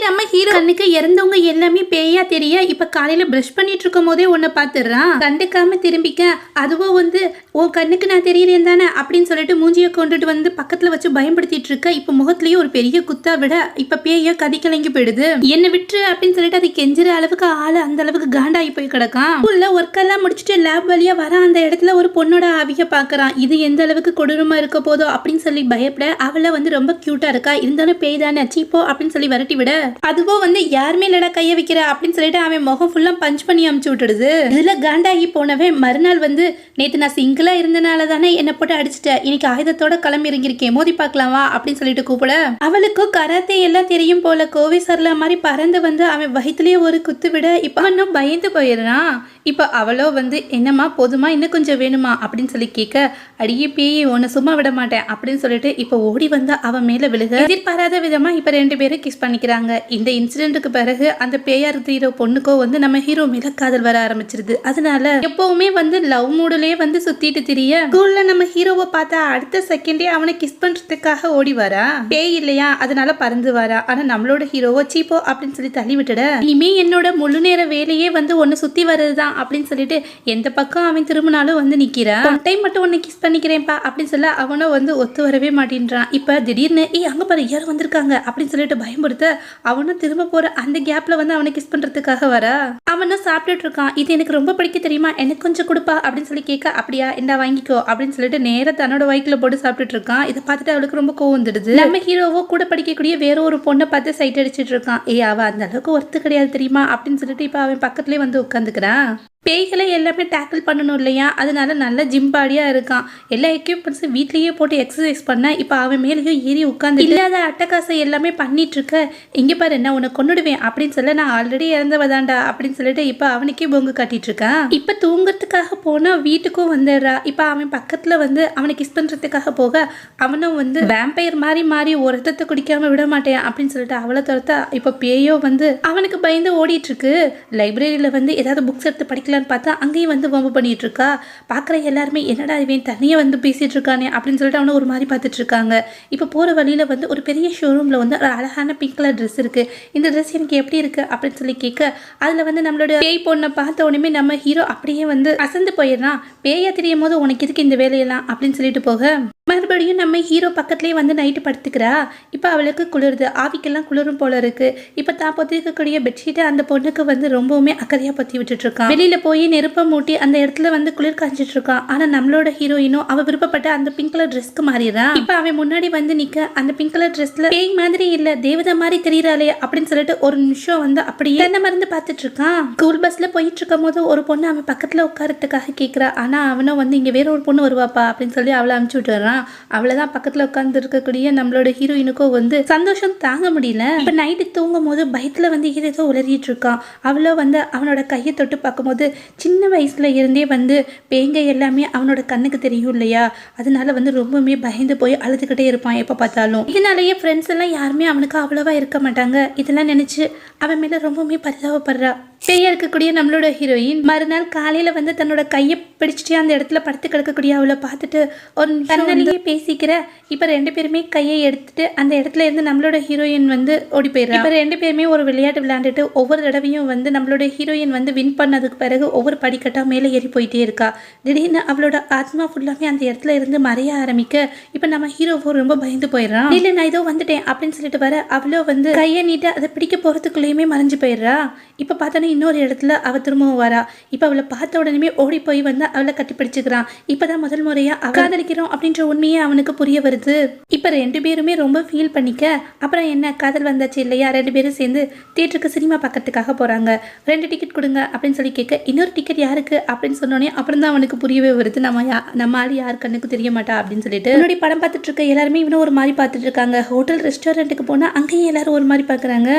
நம்ம ஹீரோ கண்ணுக்கு இறந்தவங்க எல்லாமே பேயா தெரிய இப்ப காலையில பிரஷ் பண்ணிட்டு இருக்கும் போதே உன்னை பாத்துறான். கண்டுக்காம திரும்பிக்க அதுவும் வந்து உன் கண்ணுக்கு நான் தெரியறேன் தானே அப்படின்னு சொல்லிட்டு மூஞ்சியை கொண்டுட்டு வந்து பக்கத்துல வச்சு பயன்படுத்திட்டு இருக்க. இப்ப முகத்திலேயே ஒரு பெரிய குத்தா விட இப்ப பேய கதி கலங்கி போயிடுது. என்ன விட்டு அப்படின்னு சொல்லிட்டு அதை கெஞ்சுற அளவுக்கு ஆளு அந்த அளவுக்கு காண்டாகி போய் கிடக்கான். உள்ள ஒர்க் எல்லாம் முடிச்சுட்டு லேப் வழியா வர அந்த இடத்துல ஒரு பொண்ணோட ஆவிய பாக்குறான். இது எந்த அளவுக்கு கொடூரமா இருக்க போதோ அப்படின்னு சொல்லி பயப்பட அவளை வந்து ரொம்ப கியூட்டா இருக்கா. இருந்தாலும் பேய் தானே சீப்போ அப்படின்னு சொல்லி விரட்டி விட அதுவும் வந்து யாருமே இல்லடா கைய வைக்கிற அப்படின்னு சொல்லிட்டு அவன் முகம் ஃபுல்லா பஞ்ச் பண்ணி அமுச்சு விட்டுடுது. இதுல காண்டாகி போனவன் மறுநாள் வந்து நேத்து நான் சிங்கிளா இருந்தனால தானே என்ன போட்டு அடிச்சுட்டேன், இன்னைக்கு ஆயுதத்தோட கிளம்பி இறங்கிருக்கேன், மோதி பார்க்கலாமா அப்படின்னு சொல்லிட்டு கூப்பிட அவளுக்கும் கராத்தே எல்லாம் தெரியும் போல. கோவை சர்லா மாதிரி பறந்து வந்து அவன் வயிற்றுலயே ஒரு குத்து விட இப்ப அவனும் பயந்து போயிடுறான். இப்ப அவளோ வந்து என்னம்மா போதுமா இன்னும் கொஞ்சம் வேணுமா அப்படின்னு சொல்லி கேட்க அடியே பேய் உன்னை சும்மா விட மாட்டேன் அப்படின்னு சொல்லிட்டு இப்ப ஓடி வந்து அவன் மேல விழுக எதிர்பாராத விதமா இப்ப 2 பேரும் கிஸ் பண்ணிக்கிறாங்க. இந்த இன்சிடென்ட்டுக்கு பிறகு அந்த பேயா இருக்கிற பொண்ணுக்கோ வந்து நம்ம ஹீரோ மேல காதல் வர ஆரம்பிச்சிருது. அதனால எப்பவுமே வந்து லவ் மூடுலயே வந்து சுத்திட்டு திரிய ஸ்கூல்ல நம்ம ஹீரோவை பார்த்தா அடுத்த செகண்டே அவனை கிஸ் பண்றதுக்காக ஓடி வரா. பேய் இல்லையா அதனால பறந்து வரா. ஆனா நம்மளோட ஹீரோவோ சீப்போ அப்படின்னு சொல்லி தள்ளி விட்டுட இனிமே என்னோட முழு நேர வேலையே வந்து ஒன்னு சுத்தி வருதுதான் அப்படின்னு சொல்லிட்டு எந்த பக்கம் அவன் திரும்பினாலும் வந்து நிக்கிறான். டைம் மட்டும் உன்னை கிஸ் பண்ணிக்கிறேன்ப்பா அப்படின்னு சொல்ல அவனும் வந்து ஒத்து வரவே மாட்டேன்றான். இப்ப திடீர்னு அங்க பாரு யாரும் வந்திருக்காங்க அப்படின்னு சொல்லிட்டு பயன்படுத்த அவனும் திரும்ப போற அந்த கேப்ல வந்து அவனை கிஸ் பண்றதுக்காக வர அவனும் சாப்பிட்டுட்டு இருக்கான். இது எனக்கு ரொம்ப பிடிக்க தெரியுமா, எனக்கு கொஞ்சம் கொடுப்பா அப்படின்னு சொல்லி கேட்க அப்படியா இந்தா வாங்கிக்கோ அப்படின்னு சொல்லிட்டு நேர தன்னோட வயிற்றுல போட்டு சாப்பிட்டுட்டு இருக்கான். இதை பார்த்துட்டு அவளுக்கு ரொம்ப கோவம் வந்துடுது. நம்ம ஹீரோவோ கூட படிக்கக்கூடிய வேற ஒரு பொண்ணை பார்த்து சைட் அடிச்சிட்டு இருக்கான். அவ அந்த அளவுக்கு ஒர்த்து கிடையாது தெரியுமா அப்படின்னு சொல்லிட்டு இப்ப அவன் பக்கத்துலயே வந்து உட்காந்துக்கிறான். பேய்களை எல்லாமே டேக்கிள் பண்ணணும் இல்லையா, அதனால நல்ல ஜிம் பாடியா இருக்கான். எல்லா எக்யூப்மெண்ட்ஸும் வீட்லயே போட்டு எக்ஸசைஸ் பண்ண இப்ப அவன் மேலேயும் ஏறி உட்காந்து இல்லாத அட்டகாசை எல்லாமே பண்ணிட்டு இருக்க. இங்க பாரு என்ன உன்னை கொண்டுடுவேன் அப்படின்னு சொல்ல நான் ஆல்ரெடி இறந்தவதாண்டா அப்படின்னு சொல்லிட்டு இப்ப அவனுக்கே பொங்கு காட்டிட்டு இருக்கான். இப்ப தூங்குறதுக்காக போனா வீட்டுக்கும் வந்துடுறா. இப்ப அவன் பக்கத்துல வந்து அவனை கிஸ் பண்றதுக்காக போக அவனும் வந்து வேம்பயர் மாதிரி மாறி ஒரு ரத்தத்தை குடிக்காம விட மாட்டேன் அப்படின்னு சொல்லிட்டு அவளை துரத்தா இப்ப பேயோ வந்து அவனுக்கு பயந்து ஓடிட்டு இருக்கு. லைப்ரரியில வந்து ஏதாவது புக்ஸ் எடுத்து படிக்கலாம் பார்த்தா அங்கேயும் வந்து வம்பு பண்ணிட்டு இருக்கா. பாக்குற எல்லாருமே என்னடா இவன் தனியா வந்து பேசிட்டு இருக்கானே அப்படின்னு சொல்லிட்டு அவனை ஒரு மாதிரி பார்த்துட்டு இருக்காங்க. இப்ப போற வழியில வந்து ஒரு பெரிய ஷோரூம்ல வந்து ஒரு அழகான பிங்க் கலர் ட்ரெஸ் இருக்கு. இந்த ட்ரெஸ் எனக்கு எப்படி இருக்கு அப்படின்னு சொல்லி கேட்க அதுல வந்து நம்மளோட பேய் பொண்ணை பார்த்த உடனே நம்ம ஹீரோ அப்படியே வந்து அசந்து போயிடுறான். பேயா தெரியும் போது உனக்கு எதுக்கு இந்த வேலையெல்லாம் அப்படின்னு சொல்லிட்டு போக மறுபடியும் நம்ம ஹீரோ பக்கத்துலேயே வந்து நைட்டு படுத்துக்கிறா. இப்போ அவளுக்கு குளிருது, ஆவிக்கெல்லாம் குளிரும் போல இருக்கு. இப்போ தான் பொத்திக்கக்கூடிய பெட்ஷீட்டை அந்த பொண்ணுக்கு வந்து ரொம்பவுமே அக்கறையாக பொத்தி விட்டுட்டு இருக்கான். வெளியில போய் நெருப்பை மூட்டி அந்த இடத்துல வந்து குளிர் காய்ச்சிட்டு இருக்கான். ஆனால் நம்மளோட ஹீரோயினும் அவ விருப்பப்பட்ட அந்த பிங்க் கலர் ட்ரெஸ்க்கு மாறிடுறான். இப்போ அவன் முன்னாடி வந்து நிற்க அந்த பிங்க் கலர் ட்ரெஸ்ல பேய் மாதிரி இல்லை தேவதை மாதிரி தெரியறாளே அப்படின்னு சொல்லிட்டு ஒரு நிமிஷம் வந்து அப்படியே என்ன மறந்து பார்த்துட்டு இருக்கான். ஸ்கூல் பஸ்ல போயிட்டு இருக்கும் போது ஒரு பொண்ணு அவன் பக்கத்துல உட்காரத்துக்காக கேட்கிறா. ஆனா அவனும் வந்து இங்க வேற ஒரு பொண்ணு வருவாப்பா அப்படின்னு சொல்லி அவளை அனுப்பிச்சு விட்டுறான். அவ்வளவுதான் பக்கத்துல உட்கார்ந்து இருக்கக்கூடிய நம்மளோட ஹீரோயினுக்கும் வந்து சந்தோஷம் தாங்க முடியல. இப்ப நைட்டு தூங்கும் போது பயத்துல வந்து ஏதோ உளறிட்டு இருக்கான். அவளோ வந்து அவனோட கையை தொட்டு பார்க்கும்போது சின்ன வயசுல இருந்தே வந்து பேங்க எல்லாமே அவனோட கண்ணுக்கு தெரியும் இல்லையா, அதனால வந்து ரொம்பவுமே பயந்து போய் அழுதுகிட்டே இருப்பான் எப்ப பார்த்தாலும். இதனாலேயே ஃப்ரெண்ட்ஸ் எல்லாம் யாருமே அவனுக்கு அவ்வளவா இருக்க மாட்டாங்க. இதெல்லாம் நினைச்சு அவன் மேல ரொம்பவுமே பரிதாபப்படுறா. பேயா இருக்கக்கூடிய நம்மளோட ஹீரோயின் மறுநாள் காலையில வந்து தன்னோட கையை பிடிச்சிட்டு அந்த இடத்துல படுத்து கிடக்கக்கூடிய அவளை பார்த்துட்டு ஒரு தன்னாலேயே பேசிக்கிற. இப்ப 2 பேருமே கையை எடுத்துட்டு அந்த இடத்துல இருந்து நம்மளோட ஹீரோயின் வந்து ஓடி போயிடுறா. இப்ப 2 பேருமே ஒரு விளையாட்டு விளையாண்டுட்டு ஒவ்வொரு தடவையும் வந்து நம்மளோட ஹீரோயின் வந்து வின் பண்ணதுக்கு பிறகு ஒவ்வொரு படிக்கட்டா மேலே ஏறி போயிட்டே இருக்கா. திடீர்னு அவளோட ஆத்மா ஃபுல்லாமே அந்த இடத்துல இருந்து மறைய ஆரம்பிக்க இப்ப நம்ம ஹீரோவோ ரொம்ப பயந்து போயிடுறான். இல்ல நான் இதோ வந்துட்டேன் அப்படின்னு சொல்லிட்டு வர அவளோ வந்து கையை நீட்ட அதை பிடிக்க போறதுக்குள்ளேயுமே மறைஞ்சு போயிடுறா. இப்ப பார்த்தோன்னா இன்னொரு இடத்துல அவ திரும்பவும் வரா. இப்ப அவளை பார்த்த உடனே ஓடி போய் வந்து அவளை கட்டி பிடிச்சுக்கிறான். இப்பதான் முதல் முறையா காதலிக்கிறோம் அப்படின்ற உண்மையே அவனுக்கு புரிய வருது. இப்ப 2 பேருமே ரொம்ப ஃபீல் பண்ணிக்க அப்புறம் என்ன காதல் வந்தாச்சு இல்லையா, 2 பேரும் சேர்ந்து தியேட்டருக்கு சினிமா பார்க்கறதுக்காக போறாங்க. 2 டிக்கெட் கொடுங்க அப்படின்னு சொல்லி கேட்க இன்னொரு டிக்கெட் யாருக்கு அப்படின்னு சொன்னோடனே அப்புறம் தான் அவனுக்கு புரியவே வருது நம்ம ஆள் யார் கண்ணுக்கு தெரிய மாட்டா அப்படின்னு சொல்லிட்டு முன்னாடி படம் பார்த்துட்டு இருக்க எல்லாருமே இவனும் ஒரு மாதிரி பார்த்துட்டு இருக்காங்க. ஹோட்டல் ரெஸ்டாரண்ட்டுக்கு போனா அங்கேயும் எல்லாரும் ஒரு மாதிரி பாக்குறாங்க.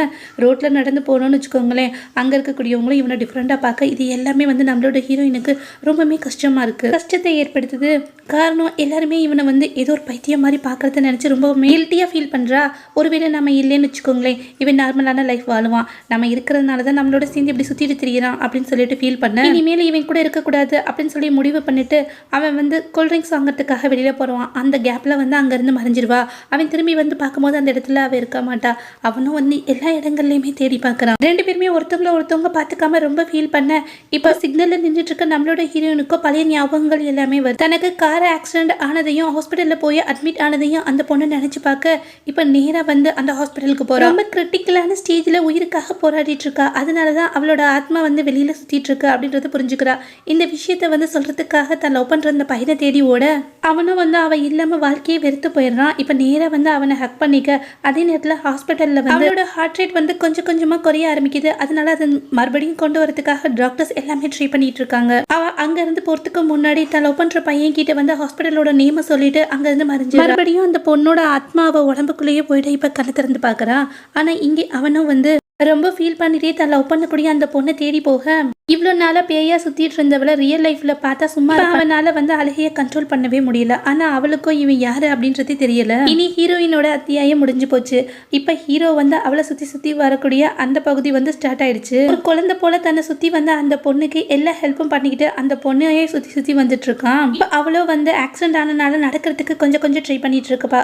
ரோட்ல நடந்து போனோம்னு வச்சுக்கோங்களேன், அங்க இருக்கக்கூடிய இருக்கக்கூடியவங்களும் இவனை டிஃப்ரெண்டாக பார்க்க இது எல்லாமே வந்து நம்மளோட ஹீரோயினுக்கு ரொம்பவுமே கஷ்டமாக இருக்குது, கஷ்டத்தை ஏற்படுத்துது. காரணம் எல்லாருமே இவனை வந்து ஏதோ ஒரு பைத்தியம் மாதிரி பார்க்கறத நினச்சி ரொம்ப கில்ட்டியாக ஃபீல் பண்ணுறா. ஒருவேளை நம்ம இல்லைன்னு வச்சுக்கோங்களேன், இவன் நார்மலான லைஃப் வாழுவான், நம்ம இருக்கிறதுனால தான் நம்மளோட சேர்ந்து இப்படி சுற்றிட்டு திரியிறான் அப்படின்னு சொல்லிட்டு ஃபீல் பண்ண இனிமேல் இவன் கூட இருக்கக்கூடாது அப்படின்னு சொல்லி முடிவு பண்ணிட்டு அவன் வந்து கூல்ட்ரிங்க்ஸ் வாங்குறதுக்காக வெளியில் போகிறான். அந்த கேப்பில் வந்து அங்கேருந்து மறைஞ்சிருவா. அவன் திரும்பி வந்து பார்க்கும்போது அந்த இடத்துல அவன் இருக்க மாட்டா. அவனும் வந்து எல்லா இடங்கள்லையுமே தேடி பார்க்குறான். ரெண்டு பேருமே ஒருத்தவங்க பார்த்துக்காம ரொம்ப ஃபீல் பண்ண இப்போ சிக்னலில் நின்றுட்டு இருக்க நம்மளோட ஹீரோயினுக்கோ பழைய ஞாபகங்கள் எல்லாமே வருது. தனக்கு கார் ஆக்சிடென்ட் ஆனதையும் ஹாஸ்பிட்டலில் போய் அட்மிட் ஆனதையும் அந்த பொண்ணு நினச்சி பார்க்க இப்போ நேராக வந்து அந்த ஹாஸ்பிட்டலுக்கு போகிறா. ரொம்ப கிரிட்டிக்கலான ஸ்டேஜில் உயிருக்காக போராடிட்டு இருக்கா. அதனால தான் அவளோட ஆத்மா வந்து வெளியில் சுற்றிட்டு இருக்கு அப்படின்றத புரிஞ்சுக்கிறா. இந்த விஷயத்த வந்து சொல்கிறதுக்காக தான் லவ் பண்ணுற அந்த பையனை தேடி ஓட அவனும் வந்து அவள் இல்லாமல் வாழ்க்கையை வெறுத்து போயிடுறான். இப்போ நேராக வந்து அவனை ஹக் பண்ணிக்க அதே நேரத்தில் ஹாஸ்பிட்டலில் வந்து அவளோட ஹார்ட் ரேட் வந்து கொஞ்சம் கொஞ்சமாக குறைய ஆரம்பிக்குது. அதனால அதை மறுபடியும் கொண்டு வரதுக்காக டாக்டர்ஸ் எல்லாமே ட்ரை பண்ணிட்டு இருக்காங்க. அவள் அங்கேருந்து போகிறதுக்கு முன்னாடி தான் லவ் பண்ணுற பையன் கிட்ட வந்து ஹாஸ்பிட்டலோட நேமை சொல்லிட்டு அங்கேருந்து மறைஞ்சு மறுபடியும் அந்த பொண்ணோட ஆத்மா அவள் உடம்புக்குள்ளேயே போயிட்டு இப்போ கண்ணை திறந்து பார்க்குறான். ஆனால் இங்கே அவனும் வந்து ரொம்ப ஃபீல் பண்ணிட்டே தான் லவ் பண்ணக்கூடிய அந்த பொண்ணை தேடி போக இவ்வளோ நாளாக பேயா சுற்றிட்டு இருந்தவளை ரியல் லைஃப்பில் பார்த்தா சும்மா அவனால் வந்து அழகையை கண்ட்ரோல் பண்ணவே முடியல. ஆனால் அவளுக்கும் இவன் யார் அப்படின்றதே தெரியல. இனி ஹீரோயினோட அத்தியாயம் முடிஞ்சு போச்சு. இப்போ ஹீரோ வந்து அவளை சுற்றி வரக்கூடிய அந்த பகுதி வந்து ஸ்டார்ட் ஆயிடுச்சு. ஒரு குழந்தை போல தன்னை சுற்றி வந்து அந்த பொண்ணுக்கு எல்லா ஹெல்ப்பும் பண்ணிக்கிட்டு அந்த பொண்ணையே சுற்றி வந்துட்டு இருக்கான். இப்போ அவளோ வந்து ஆக்சிடென்ட் ஆனனால நடக்கிறதுக்கு கொஞ்சம் ட்ரை பண்ணிட்டு இருக்குப்பா.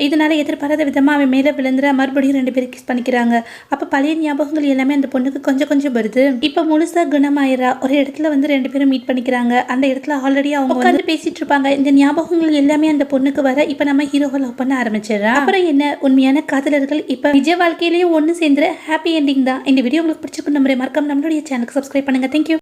இதனால எதிர்பாராத விதமாக அவன் மேலே விழுந்துற மறுபடியும் ரெண்டு பேரும் கிஸ் பண்ணிக்கிறாங்க. அப்போ பழைய ஞாபகங்கள் எல்லாமே அந்த பொண்ணுக்கு கொஞ்சம் வருது. இப்போ முழுசாக குணமாயிரா. ஒரு இடத்துல வந்து ரெண்டு பேரும் மீட் பண்ணிக்கிறாங்க. அந்த இடத்துல ஆல்ரெடி அவங்க உட்காந்து பேசிட்டு இருப்பாங்க. இந்த ஞாபகங்கள் எல்லாமே அந்த பொண்ணுக்கு வர இப்போ நம்ம ஹீரோவை லவ் பண்ண ஆரம்பிச்சிடறா. அப்புறம் என்ன, உண்மையான காதலர்கள் இப்போ நிஜ வாழ்க்கையிலேயே ஒன்று சேர்ந்துற ஹாப்பி எண்டிங் தான். இந்த வீடியோ உங்களுக்கு பிடிச்சிருக்கும் நம்புறேன். மறக்காம நம்மளுடைய சேனலுக்கு சப்ஸ்கிரைப் பண்ணுங்க. தேங்க்யூ.